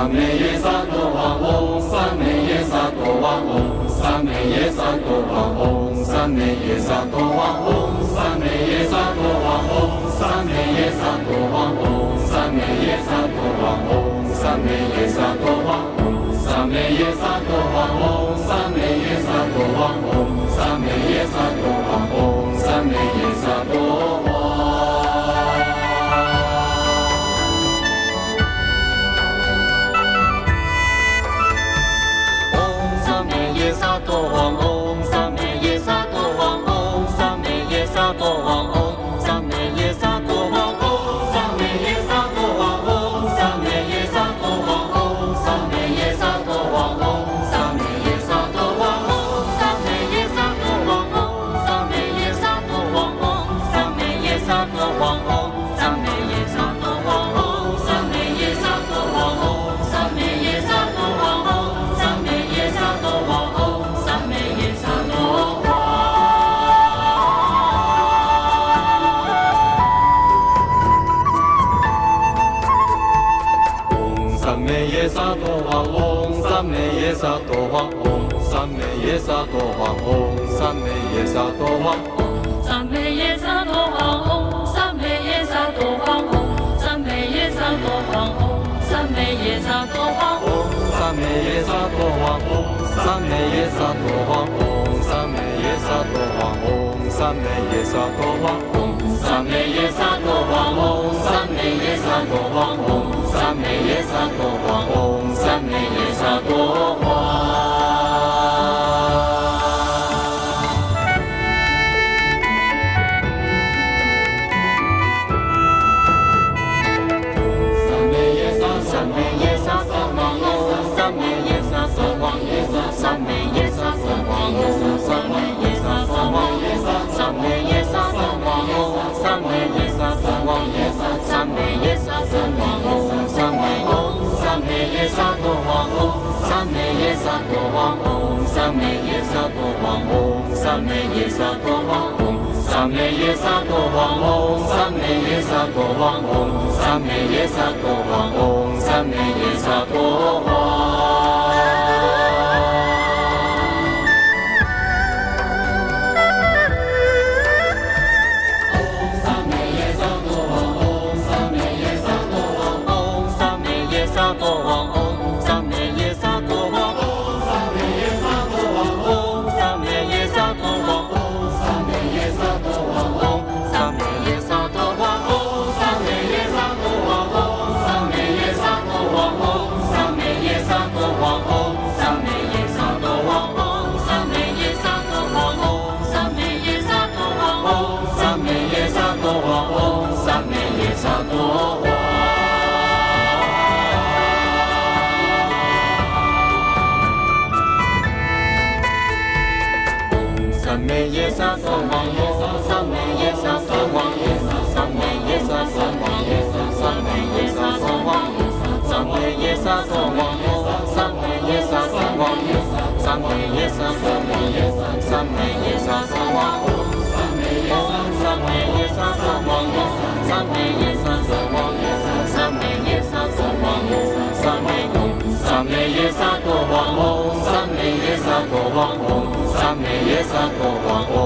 三昧耶萨多王唵，三昧耶萨多王唵，三昧耶萨多王唵，三昧耶萨多王唵，三昧耶萨多王唵，三昧耶萨多王唵，三昧耶萨多王唵，三昧耶萨多王唵，三昧耶萨多王唵，三昧耶萨多王唵，三昧耶萨多王唵，三昧耶萨多王。萨多王唵，三昧耶萨多王唵，三昧耶萨多王唵，三昧耶萨多王唵，三昧耶萨多王唵，三昧耶萨多王唵，三昧耶萨多王唵，三昧耶萨多王唵，三昧耶萨多王唵，三昧耶萨多王唵，三昧耶萨多王唵，三昧耶萨多王唵，三昧耶萨多王唵，三昧耶萨多王唵，三昧耶萨多王唵。三昧耶萨多王唵，三昧耶萨多王唵，三昧耶萨多王唵，三昧耶萨多王唵，三昧耶萨多王唵，三昧耶萨多王唵，三昧耶萨多王唵，三昧耶萨多王唵，三昧耶萨多王唵，三昧耶萨多王唵，三昧耶萨多王唵，三昧耶萨多王唵，三昧耶萨多王唵，三昧耶萨多王唵，三昧耶萨多王唵，三昧耶萨多王。三昧耶萨多王唵，三昧耶萨多王唵，三昧耶萨多王唵，三昧耶萨多王唵，三昧耶萨多王唵，三昧耶萨多王唵，三昧耶萨多王唵，三昧唵，三昧耶萨多王唵，三昧耶萨多王唵，三昧耶萨多王唵，三昧耶萨多王唵，三昧耶萨多王唵，三昧耶萨多王唵，三昧耶萨多王唵，三昧耶萨多王。三昧耶萨多王唵，三昧耶萨多王唵，三昧耶萨多王唵，三昧耶萨多王唵，三昧耶萨多王唵，三昧耶萨多王唵，三昧耶萨多王唵，三昧耶萨多王唵，三昧耶萨多王唵，三昧耶萨多王唵，三昧耶萨多王唵，三昧唵，三昧耶萨多王唵，三昧耶萨多王唵，三昧耶萨多王唵。